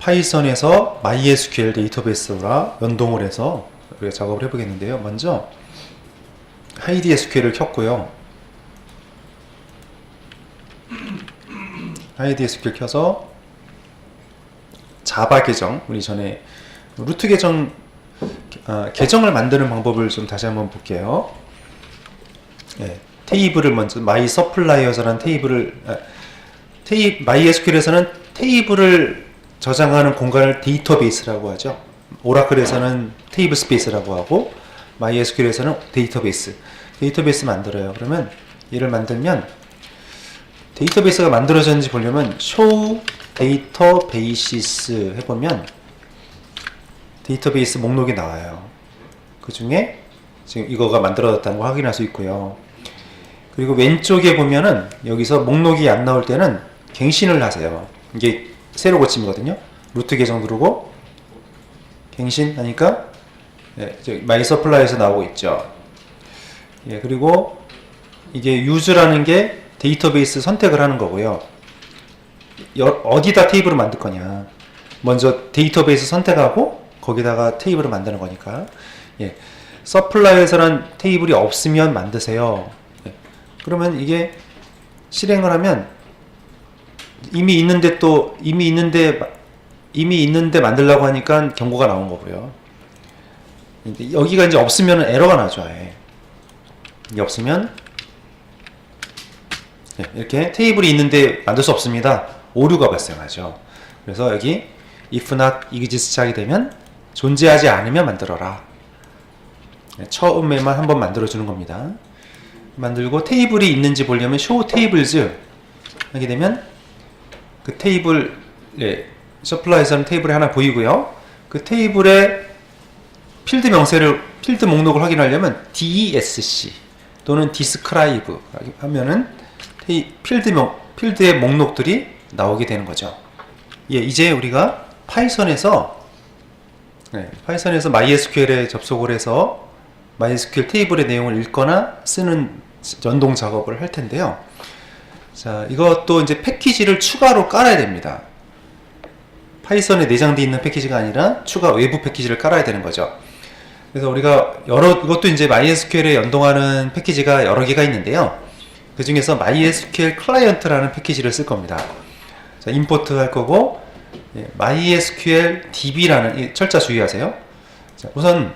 파이썬에서 MySQL 데이터베이스와 연동을 해서 우리가 작업을 해보겠는데요. 먼저 HideSQL을 켰고요. HideSQL 켜서 자바 계정, 우리 전에 루트 계정 계정을 만드는 방법을 좀 다시 한번 볼게요. 네, 테이블을 먼저 MySupplier라는 테이블을 MySQL에서는 테이블을 저장하는 공간을 데이터베이스라고 하죠. 오라클에서는 테이블 스페이스라고 하고 MySQL에서는 데이터베이스 만들어요. 그러면 얘를 만들면 데이터베이스가 만들어졌는지 보려면 show databases 해보면 데이터베이스 목록이 나와요. 그 중에 지금 이거가 만들어졌다는 거 확인할 수 있고요. 그리고 왼쪽에 보면은 여기서 목록이 안 나올 때는 갱신을 하세요. 이게 새로 고침이거든요. 루트 계정 누르고 갱신 하니까 MySupply에서 나오고 있죠. 예, 그리고 이게 use라는 게 데이터베이스 선택을 하는 거고요. 어디다 테이블을 만들 거냐. 먼저 데이터베이스 선택하고 거기다가 테이블을 만드는 거니까. 예, 서플라이에서는 테이블이 없으면 만드세요. 예, 그러면 이게 실행을 하면 이미 있는데 만들려고 하니까 경고가 나온 거고요. 여기가 이제 없으면 에러가 나죠. 이게 없으면 이렇게 테이블이 있는데 만들 수 없습니다. 오류가 발생하죠. 그래서 여기 if not exist 하게 되면 존재하지 않으면 만들어라. 처음에만 한번 만들어 주는 겁니다. 만들고 테이블이 있는지 보려면 show tables 하게 되면 그 테이블, 서플라이에서는 테이블이 하나 보이고요. 그 테이블의 필드 목록을 확인하려면 DESC 또는 describe 하면은 필드의 목록들이 나오게 되는 거죠. 예, 이제 우리가 파이썬에서 MySQL에 접속을 해서 MySQL 테이블의 내용을 읽거나 쓰는 연동 작업을 할 텐데요. 자, 이것도 이제 패키지를 추가로 깔아야 됩니다. 파이썬에 내장되어 있는 패키지가 아니라 추가 외부 패키지를 깔아야 되는 거죠. 그래서 우리가 이것도 이제 MySQL에 연동하는 패키지가 여러 개가 있는데요. 그 중에서 MySQL 클라이언트라는 패키지를 쓸 겁니다. 자, 임포트 할 거고, MySQL DB라는, 철자 주의하세요. 자, 우선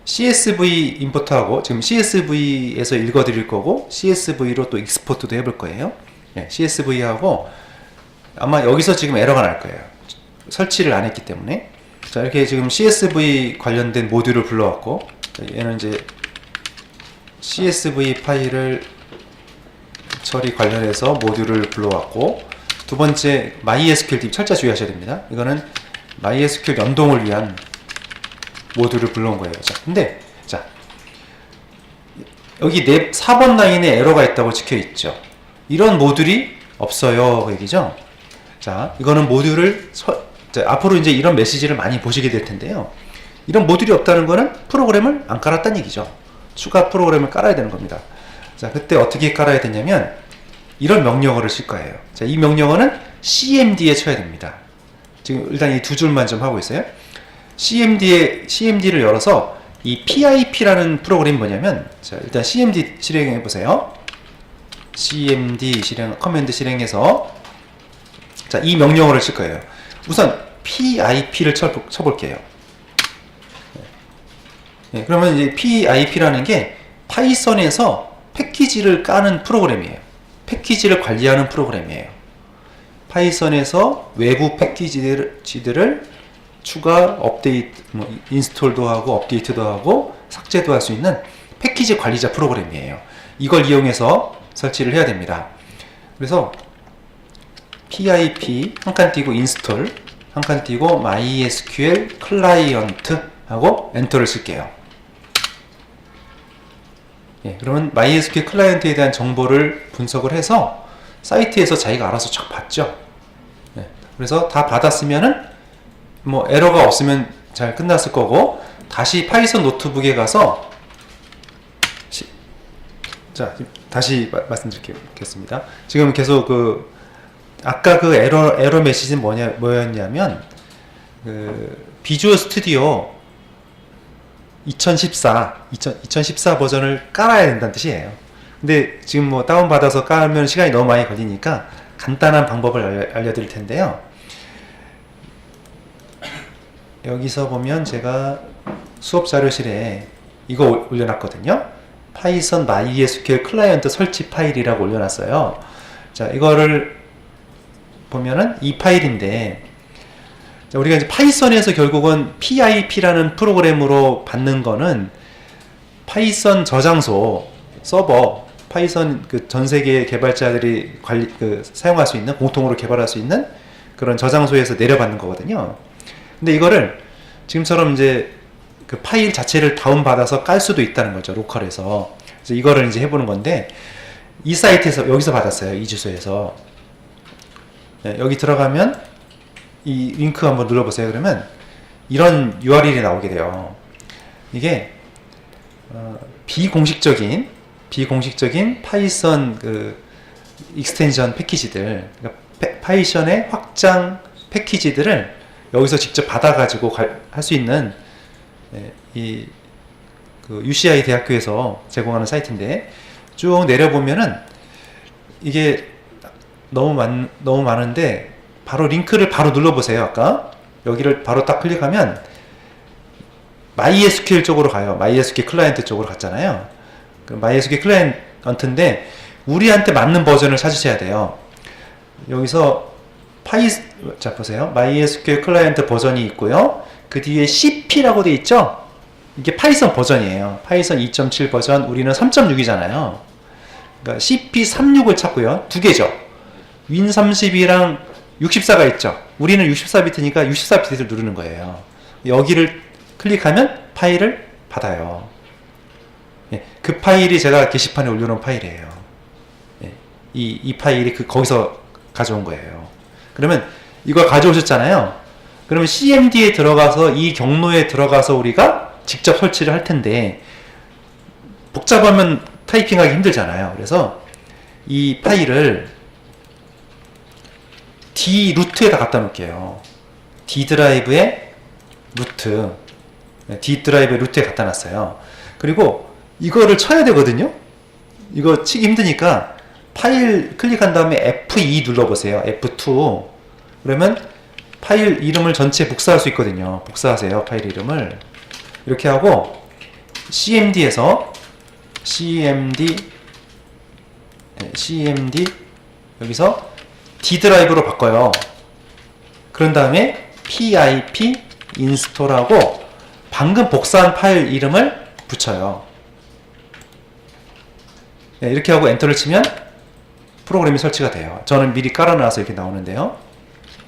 CSV 임포트하고, 지금 CSV에서 읽어드릴 거고, CSV로 또 익스포트도 해볼 거예요. CSV하고, 아마 여기서 지금 에러가 날 거예요. 설치를 안 했기 때문에. 자, 이렇게 지금 CSV 관련된 모듈을 불러왔고, 얘는 이제 CSV 파일을 처리 관련해서 모듈을 불러왔고, 두 번째 MySQL DB 철자 주의하셔야 됩니다. 이거는 MySQL 연동을 위한 모듈을 불러온 거예요. 자, 근데 여기 4번 라인에 에러가 있다고 찍혀 있죠. 이런 모듈이 없어요, 그 얘기죠. 자, 이거는 모듈을 앞으로 이제 이런 메시지를 많이 보시게 될 텐데요. 이런 모듈이 없다는 거는 프로그램을 안 깔았다는 얘기죠. 추가 프로그램을 깔아야 되는 겁니다. 자, 그때 어떻게 깔아야 되냐면 이런 명령어를 쓸 거예요. 자, 이 명령어는 cmd에 쳐야 됩니다. 지금 일단 이 두 줄만 좀 하고 있어요. cmd를 열어서 이 pip라는 프로그램이 뭐냐면, 자, 일단 cmd 실행해 보세요. cmd 커맨드 실행해서, 자, 이 명령어를 쓸 거예요. 우선 pip를 쳐볼게요. 그러면 이제 pip라는 게 파이썬에서 패키지를 까는 프로그램이에요. 패키지를 관리하는 프로그램이에요. 파이썬에서 외부 패키지들을 추가, 업데이트, 인스톨도 하고, 업데이트도 하고, 삭제도 할 수 있는 패키지 관리자 프로그램이에요. 이걸 이용해서 설치를 해야 됩니다. 그래서 pip 한 칸 띄고 install 한 칸 띄고 MySQL 클라이언트 하고 엔터를 쓸게요. 예, 그러면 MySQL 클라이언트에 대한 정보를 분석을 해서 사이트에서 자기가 알아서 쫙 봤죠. 예, 그래서 다 받았으면은 에러가 없으면 잘 끝났을 거고, 다시 파이썬 노트북에 가서 자, 다시 말씀드리겠습니다. 지금 계속 아까 그 에러 메시지는 뭐였냐면 비주얼 스튜디오 2014 버전을 깔아야 된다는 뜻이에요. 근데 지금 뭐 다운받아서 깔면 시간이 너무 많이 걸리니까 간단한 방법을 알려드릴 텐데요. 여기서 보면 제가 수업 자료실에 이거 올려놨거든요. 파이썬 MySQL 클라이언트 설치 파일이라고 올려놨어요. 자, 이거를 보면은 이 파일인데, 자, 우리가 이제 파이썬에서 결국은 PIP라는 프로그램으로 받는 거는 파이썬 저장소, 서버, 파이썬 그 전 세계 개발자들이 사용할 수 있는, 공통으로 개발할 수 있는 그런 저장소에서 내려받는 거거든요. 근데 이거를 지금처럼 이제 그 파일 자체를 다운받아서 깔 수도 있다는 거죠, 로컬에서. 그래서 이거를 이제 해보는 건데, 이 사이트에서, 여기서 받았어요, 이 주소에서. 네, 여기 들어가면 이 링크 한번 눌러보세요. 그러면 이런 URL이 나오게 돼요. 이게 비공식적인 파이썬 그 익스텐션 패키지들, 그러니까 파이썬의 확장 패키지들을 여기서 직접 받아가지고 할 수 있는 그 UCI 대학교에서 제공하는 사이트인데, 쭉 내려보면은 이게 너무 많은데, 바로 링크를 바로 눌러보세요. 아까 여기를 바로 딱 클릭하면 MySQL 쪽으로 가요. MySQL 클라이언트 쪽으로 갔잖아요. 그 MySQL 클라이언트인데 우리한테 맞는 버전을 찾으셔야 돼요. 여기서 자 보세요. MySQL 클라이언트 버전이 있고요. 그 뒤에 CP라고 돼 있죠. 이게 파이썬 버전이에요. 파이썬 2.7 버전, 우리는 3.6이잖아요. 그러니까 CP36을 찾고요. 두 개죠. Win32랑 64가 있죠. 우리는 64비트니까 64비트를 누르는 거예요. 여기를 클릭하면 파일을 받아요. 예, 그 파일이 제가 게시판에 올려놓은 파일이에요. 예, 이 파일이 거기서 가져온 거예요. 그러면 이걸 가져오셨잖아요. 그러면 CMD에 들어가서, 이 경로에 들어가서 우리가 직접 설치를 할 텐데, 복잡하면 타이핑하기 힘들잖아요. 그래서 이 파일을 D 루트에다 갖다 놓을게요. D 드라이브에 루트, D 드라이브에 루트에 갖다 놨어요. 그리고 이거를 쳐야 되거든요. 이거 치기 힘드니까 파일 클릭한 다음에 F2 눌러보세요. F2. 그러면 파일 이름을 전체 복사할 수 있거든요. 복사하세요. 파일 이름을. 이렇게 하고 CMD에서 CMD 여기서 D 드라이브로 바꿔요. 그런 다음에 pip install하고 방금 복사한 파일 이름을 붙여요. 네, 이렇게 하고 엔터를 치면 프로그램이 설치가 돼요. 저는 미리 깔아놔서 이렇게 나오는데요.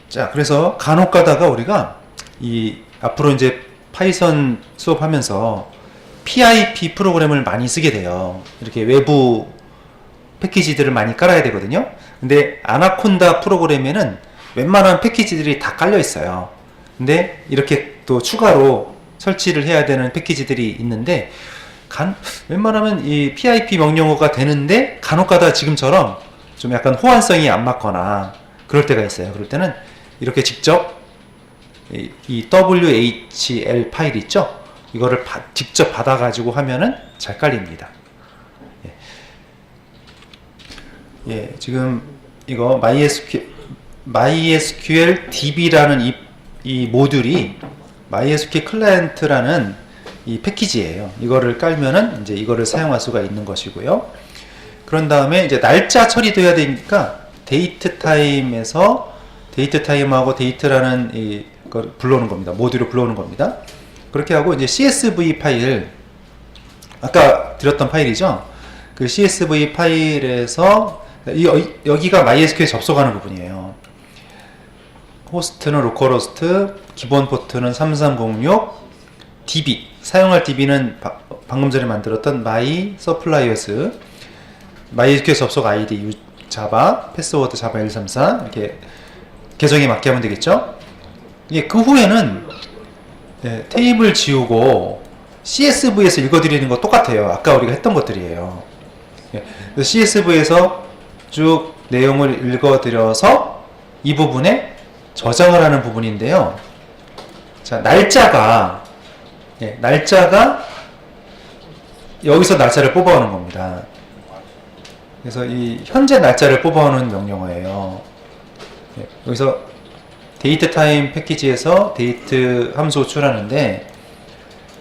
자, 그래서 간혹 가다가 우리가 앞으로 이제 파이썬 수업하면서 PIP 프로그램을 많이 쓰게 돼요. 이렇게 외부 패키지들을 많이 깔아야 되거든요. 근데 아나콘다 프로그램에는 웬만한 패키지들이 다 깔려 있어요. 근데 이렇게 또 추가로 설치를 해야 되는 패키지들이 있는데, 웬만하면 이 PIP 명령어가 되는데 간혹가다 지금처럼 좀 약간 호환성이 안 맞거나 그럴 때가 있어요. 그럴 때는 이렇게 직접 이 WHL 파일 있죠? 이거를 직접 받아가지고 하면은 잘 깔립니다. 예, 지금 이거 MySQL DB라는 이 모듈이 MySQL 클라이언트라는 이 패키지예요. 이거를 깔면은 이제 이거를 사용할 수가 있는 것이고요. 그런 다음에 이제 날짜 처리도 해야 되니까 데이트 타임에서 데이트 타임하고 데이트라는 이걸 불러오는 겁니다. 모듈을 불러오는 겁니다. 그렇게 하고 이제 CSV 파일, 아까 드렸던 파일이죠. 그 CSV 파일에서 여기가 MySQL에 접속하는 부분이에요. 호스트는 로컬호스트, 기본 포트는 3306, DB, 사용할 DB는 방금 전에 만들었던 MySupplier's, MySQL 접속 ID, 자바, 패스워드 자바 134 이렇게 계정에 맞게 하면 되겠죠. 그 후에는 테이블 지우고 CSV에서 읽어드리는 거 똑같아요. 아까 우리가 했던 것들이에요. CSV에서 쭉 내용을 읽어드려서 이 부분에 저장을 하는 부분인데요. 자, 날짜가 여기서 날짜를 뽑아오는 겁니다. 그래서 이 현재 날짜를 뽑아오는 명령어예요. 여기서 데이트 타임 패키지에서 데이트 함수 호출하는데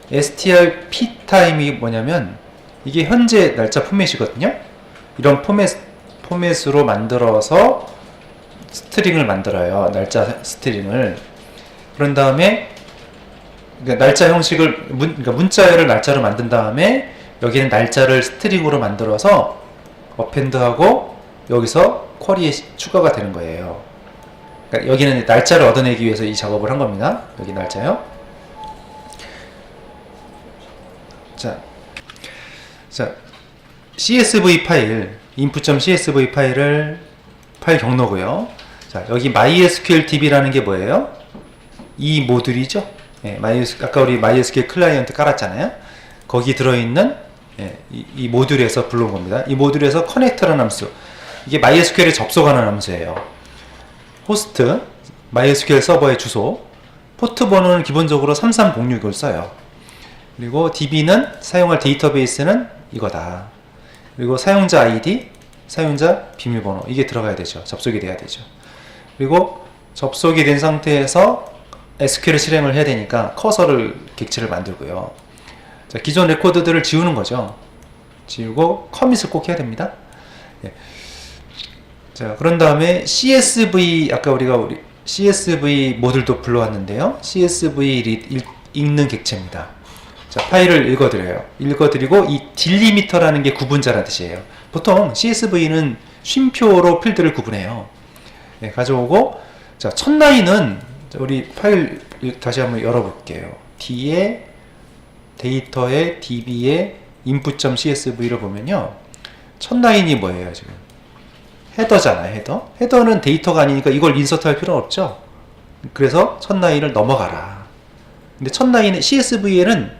str ptime이 뭐냐면 이게 현재 날짜 포맷이거든요. 이런 포맷으로 만들어서 스트링을 만들어요. 날짜 스트링을. 그런 다음에 그러니까 날짜 형식을 그러니까 문자열을 날짜로 만든 다음에 여기는 날짜를 스트링으로 만들어서 어펜드하고 여기서 쿼리에 추가가 되는 거예요. 그러니까 여기는 날짜를 얻어내기 위해서 이 작업을 한 겁니다. 여기 날짜요. 자, CSV 파일, input.csv 파일 경로고요. 자, 여기 MySQL DB라는 게 뭐예요? 이 모듈이죠. 아까 우리 MySQL 클라이언트 깔았잖아요. 거기 들어있는 이 모듈에서 불러온 겁니다. 이 모듈에서 커넥터라는 함수, 이게 MySQL에 접속하는 함수예요. 호스트, MySQL 서버의 주소, 포트 번호는 기본적으로 3306을 써요. 그리고 DB는 사용할 데이터베이스는 이거다. 그리고 사용자 ID, 사용자 비밀번호, 이게 들어가야 되죠. 접속이 돼야 되죠. 그리고 접속이 된 상태에서 SQL 실행을 해야 되니까 커서를 객체를 만들고요. 자, 기존 레코드들을 지우는 거죠. 지우고 커밋을 꼭 해야 됩니다. 자, 그런 다음에 CSV, 아까 우리 CSV 모듈도 불러왔는데요. CSV 읽는 객체입니다. 자, 파일을 읽어드리고 이 딜리미터라는 게 구분자라는 뜻이에요. 보통 CSV는 쉼표로 필드를 구분해요. 가져오고, 자, 첫 라인은 우리 파일 다시 한번 열어볼게요. D에 데이터에 DB에 input.csv를 보면요, 첫 라인이 뭐예요? 지금 헤더잖아요. 헤더는 데이터가 아니니까 이걸 인서트 할 필요는 없죠. 그래서 첫 라인을 넘어가라. 근데 첫 라인에 CSV에는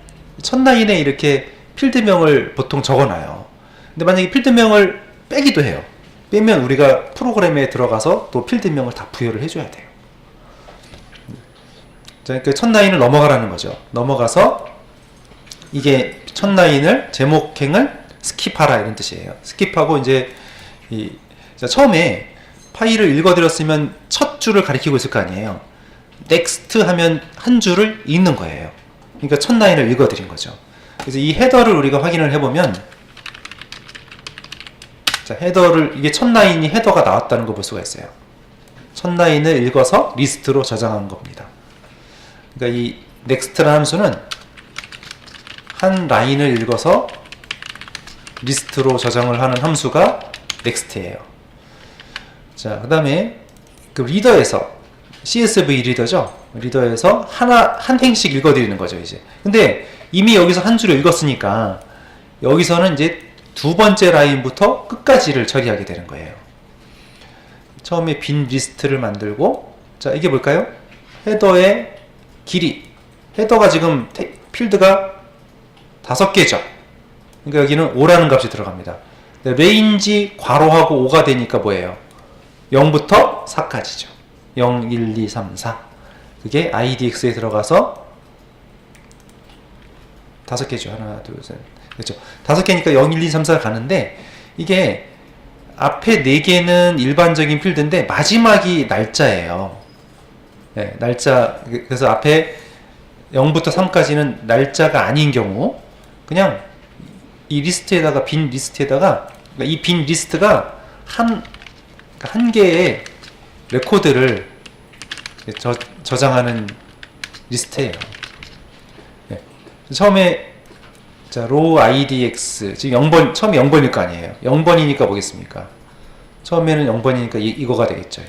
첫 라인에 이렇게 필드명을 보통 적어놔요. 근데 만약에 필드명을 빼기도 해요. 빼면 우리가 프로그램에 들어가서 또 필드명을 다 부여를 해줘야 돼요. 자, 그러니까 첫 라인을 넘어가라는 거죠. 넘어가서 이게 첫 라인을 제목행을 스킵하라 이런 뜻이에요. 스킵하고 이제 자, 처음에 파일을 읽어드렸으면 첫 줄을 가리키고 있을 거 아니에요. next 하면 한 줄을 읽는 거예요. 그러니까 첫 라인을 읽어드린 거죠. 그래서 이 헤더를 우리가 확인을 해보면, 자, 이게 첫 라인이 헤더가 나왔다는 거 볼 수가 있어요. 첫 라인을 읽어서 리스트로 저장한 겁니다. 그러니까 이 next라는 함수는 한 라인을 읽어서 리스트로 저장을 하는 함수가 next예요. 자, 그 다음에 그 리더에서 CSV 리더죠. 리더에서 한 행씩 읽어드리는 거죠, 이제. 근데 이미 여기서 한 줄을 읽었으니까 여기서는 이제 두 번째 라인부터 끝까지를 처리하게 되는 거예요. 처음에 빈 리스트를 만들고, 자, 이게 뭘까요? 헤더의 길이. 헤더가 지금 필드가 5개죠. 그러니까 여기는 5라는 값이 들어갑니다. 레인지 괄호하고 5가 되니까 뭐예요? 0부터 4까지죠. 0, 1, 2, 3, 4. 그게 IDX에 들어가서 5개죠. 하나, 둘, 셋. 그렇죠. 5개니까 0, 1, 2, 3, 4 가는데, 이게 앞에 4개는 일반적인 필드인데 마지막이 날짜예요. 네, 날짜. 그래서 앞에 0부터 3까지는 날짜가 아닌 경우, 그냥 이 리스트에다가, 빈 리스트에다가, 이 빈 리스트가 한 개의 레코드를 저장하는 리스트예요. 네. 처음에, 자, row idx, 지금 0번, 처음에 0번일 거 아니에요. 0번이니까 뭐겠습니까? 처음에는 0번이니까 이거가 되겠죠.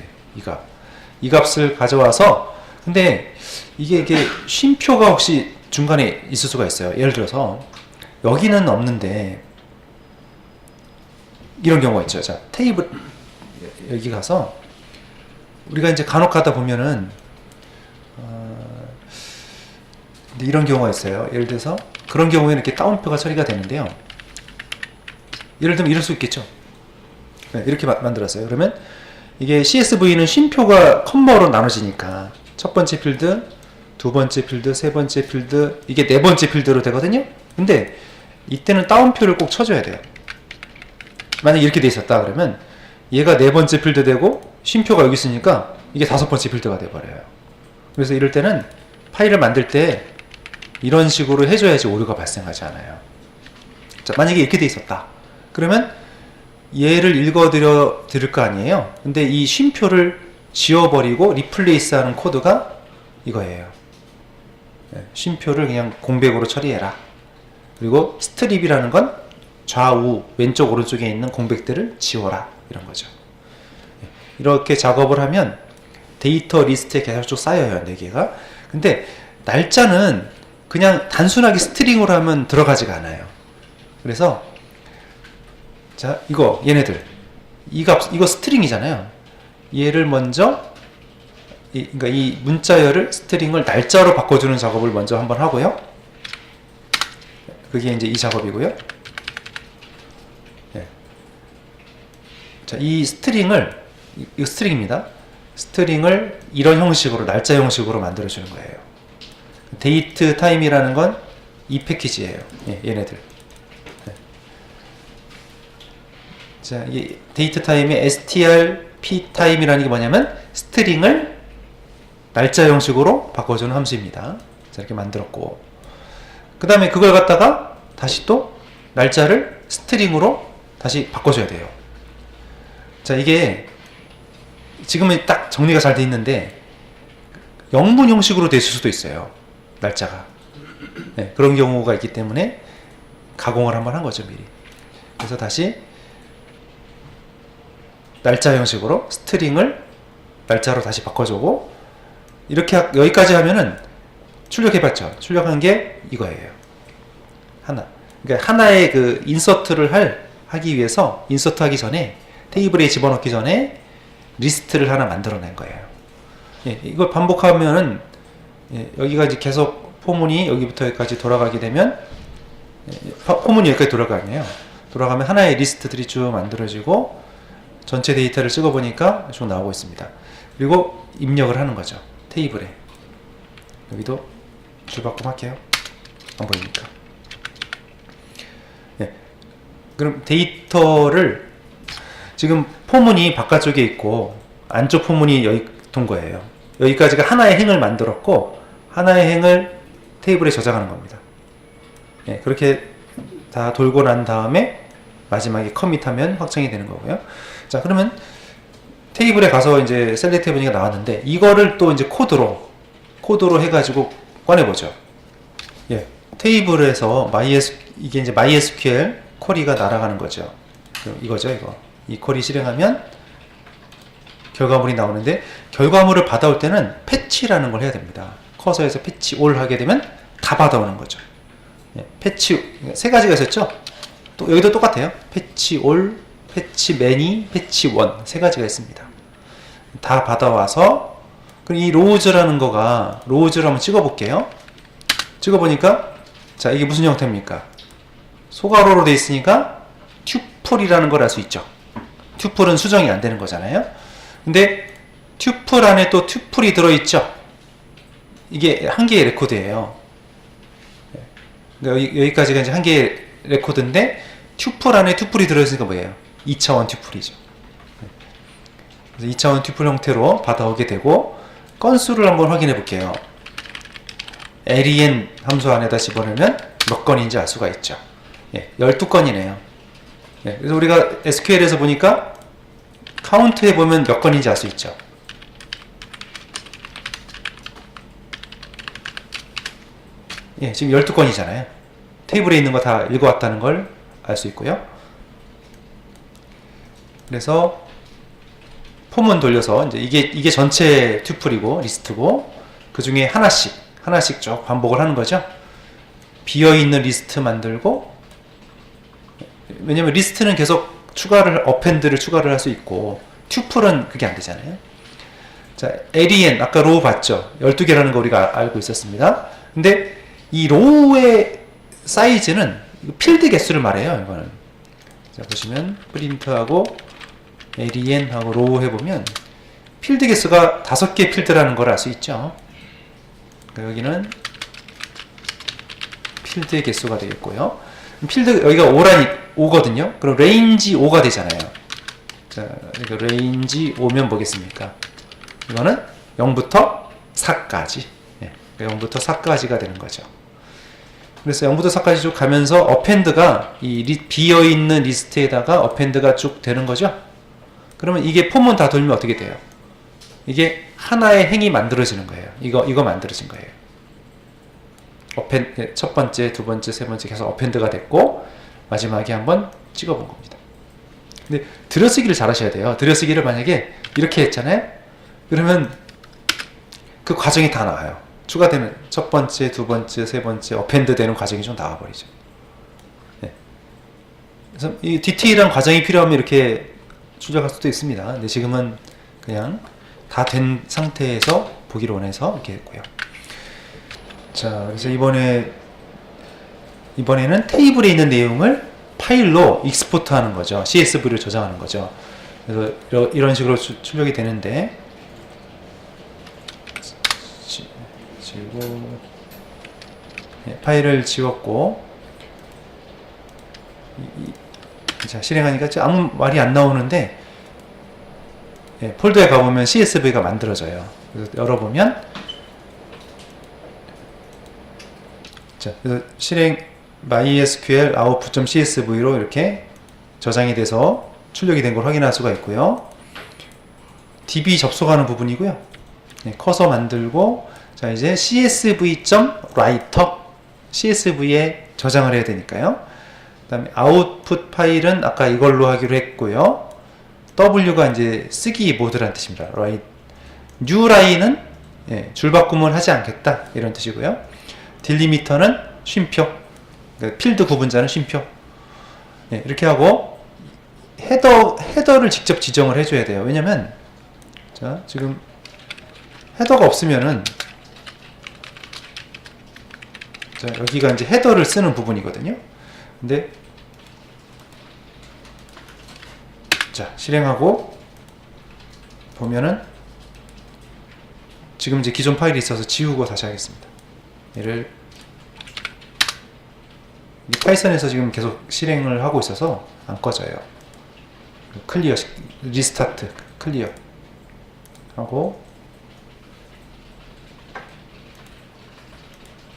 이 값을 가져와서, 근데 이게 쉼표가 혹시 중간에 있을 수가 있어요. 예를 들어서 여기는 없는데 이런 경우가 있죠. 자, 테이블 여기 가서 우리가 이제 간혹 가다 보면은 이런 경우가 있어요. 예를 들어서 그런 경우에는 이렇게 따옴표가 처리가 되는데요. 예를 들면 이럴 수 있겠죠. 네, 이렇게 만들었어요. 그러면 이게 CSV는 쉼표가 컴마로 나눠지니까 첫 번째 필드, 두 번째 필드, 세 번째 필드, 이게 네 번째 필드로 되거든요. 근데 이때는 다운표를 꼭 쳐줘야 돼요. 만약에 이렇게 돼 있었다 그러면 얘가 네 번째 필드 되고 쉼표가 여기 있으니까 이게 다섯 번째 필드가 돼버려요. 그래서 이럴 때는 파일을 만들 때 이런 식으로 해줘야지 오류가 발생하지 않아요. 자, 만약에 이렇게 돼 있었다 그러면 얘를 읽어드릴 거 아니에요. 근데 이 쉼표를 지워버리고 리플레이스 하는 코드가 이거예요. 쉼표를 그냥 공백으로 처리해라. 그리고 스트립이라는 건 좌우 왼쪽 오른쪽에 있는 공백들을 지워라, 이런 거죠. 이렇게 작업을 하면 데이터 리스트에 계속 쭉 쌓여요, 4개가. 근데 날짜는 그냥 단순하게 스트링으로 하면 들어가지가 않아요. 그래서 자, 이거 얘네들 이 값, 이거 스트링이잖아요. 얘를 먼저 그러니까 이 문자열을 스트링을 날짜로 바꿔주는 작업을 먼저 한번 하고요. 그게 이제 이 작업이고요. 네. 자, 이 스트링을, 이거 스트링입니다. 스트링을 이런 형식으로, 날짜 형식으로 만들어주는 거예요. 데이트 타임이라는 건 이 패키지예요. 예, 얘네들. 네. 자, 이 데이트 타임의 strp 타임이라는 게 뭐냐면 스트링을 날짜 형식으로 바꿔주는 함수입니다. 자, 이렇게 만들었고, 그 다음에 그걸 갖다가 다시 또 날짜를 스트링으로 다시 바꿔줘야 돼요. 자, 이게 지금은 딱 정리가 잘 돼 있는데 영문 형식으로 됐을 수도 있어요, 날짜가. 네, 그런 경우가 있기 때문에 가공을 한번 한 거죠, 미리. 그래서 다시 날짜 형식으로 스트링을 날짜로 다시 바꿔주고, 이렇게 여기까지 하면은 출력해봤죠. 출력한 게 이거예요. 하나. 그러니까 하나의 그 인서트를 하기 위해서, 인서트 하기 전에, 테이블에 집어넣기 전에 리스트를 하나 만들어낸 거예요. 예, 이걸 반복하면은, 예, 여기가 이제 계속 포문이 여기부터 여기까지 돌아가게 되면, 예, 포문이 여기까지 돌아가네요. 돌아가면 하나의 리스트들이 쭉 만들어지고 전체 데이터를 찍어보니까 쭉 나오고 있습니다. 그리고 입력을 하는 거죠, 테이블에. 여기도 줄바꿈 할게요. 안 보이니까. 네. 그럼 데이터를 지금 포문이 바깥쪽에 있고 안쪽 포문이 여기 둔 거예요. 여기까지가 하나의 행을 만들었고 하나의 행을 테이블에 저장하는 겁니다. 네, 그렇게 다 돌고 난 다음에 마지막에 커밋하면 확정이 되는 거고요. 자, 그러면 테이블에 가서 이제 셀렉트 해보니까 나왔는데, 이거를 또 이제 코드로 해가지고 꺼내보죠. 예, 테이블에서 이게 이제 MySQL 쿼리가 날아가는 거죠. 이거죠, 이거. 이 쿼리 실행하면 결과물이 나오는데, 결과물을 받아올 때는 패치라는 걸 해야 됩니다. 커서에서 패치 올 하게 되면 다 받아오는 거죠. 예, 패치, 세 가지가 있었죠? 또 여기도 똑같아요. 패치 올, 패치 매니, 패치 원, 세 가지가 있습니다. 다 받아와서, 그럼 이 로우즈라는 거가, 로우즈를 한번 찍어볼게요. 찍어보니까, 자, 이게 무슨 형태입니까? 소괄호로 돼 있으니까 튜플이라는 걸 알 수 있죠. 튜플은 수정이 안 되는 거잖아요. 근데 튜플 안에 또 튜플이 들어있죠. 이게 한 개의 레코드예요. 그러니까 여기까지가 이제 한 개의 레코드인데, 튜플 안에 튜플이 들어있으니까 뭐예요? 2차원 튜플이죠. 그래서 2차원 튜플 형태로 받아오게 되고, 건수를 한번 확인해 볼게요. len 함수 안에다 집어넣으면 몇 건인지 알 수가 있죠. 예, 12건이네요. 예, 그래서 우리가 SQL에서 보니까 카운트 해보면 몇 건인지 알 수 있죠. 예, 지금 12건이잖아요. 테이블에 있는 거 다 읽어왔다는 걸 알 수 있고요. 그래서 포문 돌려서 이제 이게 전체 튜플이고 리스트고, 그 중에 하나씩 쭉 반복을 하는 거죠. 비어있는 리스트 만들고, 왜냐면 리스트는 계속 어펜드를 추가를 할 수 있고, 튜플은 그게 안 되잖아요. 자, len, 아까 로우 봤죠? 12개라는 거 우리가 알고 있었습니다. 근데 이 로우의 사이즈는 필드 개수를 말해요, 이거는. 자, 보시면 프린트하고 len 하고 로우 해보면 필드 개수가 5개 필드라는 걸 알 수 있죠. 여기는 필드의 개수가 되겠고요. 필드 여기가 5거든요. 그럼 레인지 5가 되잖아요. 자, 이거 레인지 5면 뭐겠습니까? 이거는 0부터 4까지. 예, 0부터 4까지가 되는 거죠. 그래서 0부터 4까지 쭉 가면서 어펜드가 이 비어있는 리스트에다가 어펜드가 쭉 되는 거죠. 그러면 이게 폼은 다 돌면 어떻게 돼요? 이게 하나의 행이 만들어지는 거예요. 이거 만들어진 거예요. 첫 번째, 두 번째, 세 번째 계속 어펜드가 됐고 마지막에 한번 찍어본 겁니다. 근데 들여쓰기를 잘 하셔야 돼요. 들여쓰기를 만약에 이렇게 했잖아요. 그러면 그 과정이 다 나와요. 추가되면 첫 번째, 두 번째, 세 번째 어펜드 되는 과정이 좀 나와버리죠. 네. 그래서 이 디테일한 과정이 필요하면 이렇게 출력할 수도 있습니다. 근데 지금은 그냥 다 된 상태에서 보기를 원해서 이렇게 했고요. 자, 그래서 이번에는 테이블에 있는 내용을 파일로 익스포트 하는 거죠. CSV로 저장하는 거죠. 그래서 이런 식으로 출력이 되는데, 지우고, 네, 파일을 지웠고, 자, 실행하니까 아무 말이 안 나오는데, 네, 폴더에 가보면 CSV가 만들어져요. 그래서 열어보면, 자, 그래서 실행 MySQL output.csv로 이렇게 저장이 돼서 출력이 된 걸 확인할 수가 있고요. DB 접속하는 부분이고요. 네, 커서 만들고, 자, 이제 csv.writer, CSV에 저장을 해야 되니까요. 그 다음에 output 파일은 아까 이걸로 하기로 했고요. W가 이제 쓰기 모드라는 뜻입니다. write. new line은 예, 줄바꿈을 하지 않겠다 이런 뜻이고요. 딜리미터는 쉼표, 그러니까 필드 구분자는 쉼표. 예, 이렇게 하고 헤더를 직접 지정을 해줘야 돼요. 왜냐면 자, 지금 헤더가 없으면은 자, 여기가 이제 헤더를 쓰는 부분이거든요. 근데 자, 실행하고 보면은 지금 이제 기존 파일이 있어서 지우고 다시 하겠습니다. 얘를 파이썬에서 지금 계속 실행을 하고 있어서 안 꺼져요. 클리어, 리스타트, 클리어 하고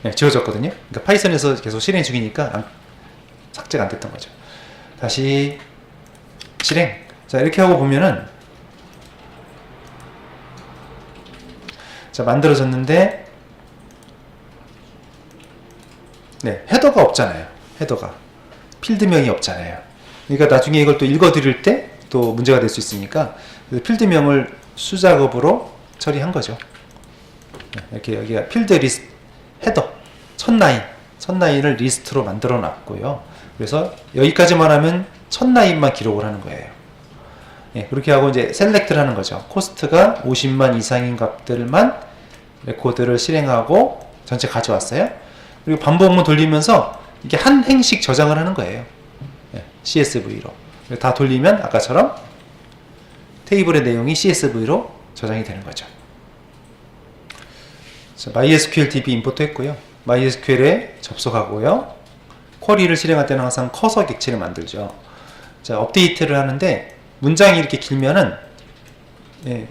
네, 지워졌거든요. 그러니까 파이썬에서 계속 실행 중이니까 삭제가 안 됐던 거죠. 다시 실행. 자, 이렇게 하고 보면은 자, 만들어졌는데 네, 헤더가 없잖아요. 헤더가 필드명이 없잖아요. 그러니까 나중에 이걸 또 읽어드릴 때 또 문제가 될 수 있으니까 필드명을 수작업으로 처리한 거죠. 네, 이렇게 여기가 필드 리스트 헤더 첫 라인을 리스트로 만들어 놨고요. 그래서 여기까지만 하면 첫 라인만 기록을 하는 거예요. 예, 그렇게 하고 이제 셀렉트를 하는 거죠. 코스트가 50만 이상인 값들만 레코드를 실행하고 전체 가져왔어요. 그리고 반복만 돌리면서 이게 한 행씩 저장을 하는 거예요. 예, CSV로. 다 돌리면 아까처럼 테이블의 내용이 CSV로 저장이 되는 거죠. 자, MySQL DB 임포트 했고요. MySQL에 접속하고요. 쿼리를 실행할 때는 항상 커서 객체를 만들죠. 자, 업데이트를 하는데 문장이 이렇게 길면은 예,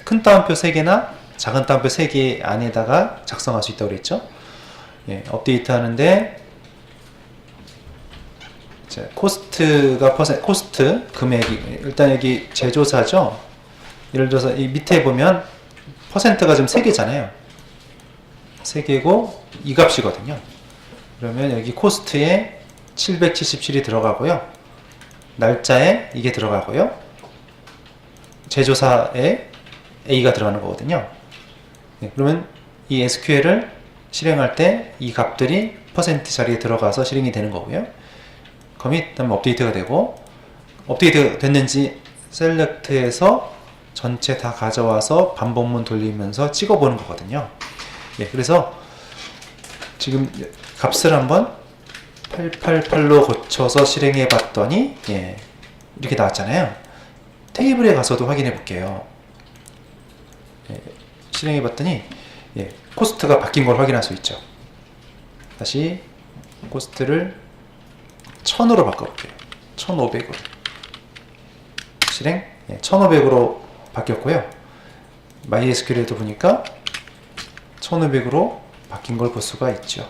큰 따옴표 3개나 작은 따옴표 3개 안에다가 작성할 수 있다고 그랬죠. 예, 업데이트 하는데 자, 코스트가 코스트 금액이 일단 여기 제조사죠. 예를 들어서 이 밑에 보면 퍼센트가 지금 3개잖아요. 3개고 이 값이거든요. 그러면 여기 코스트에 777이 들어가고요. 날짜에 이게 들어가고요. 제조사에 A가 들어가는 거거든요. 네, 그러면 이 SQL을 실행할 때 이 값들이 퍼센트 자리에 들어가서 실행이 되는 거고요. 커밋, 다음에 업데이트가 되고 업데이트 됐는지 셀렉트해서 전체 다 가져와서 반복문 돌리면서 찍어보는 거거든요. 예, 그래서 지금 값을 한번 888로 고쳐서 실행해 봤더니 예, 이렇게 나왔잖아요. 테이블에 가서도 확인해 볼게요. 예, 실행해 봤더니 예, 코스트가 바뀐 걸 확인할 수 있죠. 다시 코스트를 1000으로 바꿔볼게요. 1500으로 실행. 예, 1500으로 바뀌었고요. MySQL에도 보니까 1500으로 바뀐 걸 볼 수가 있죠.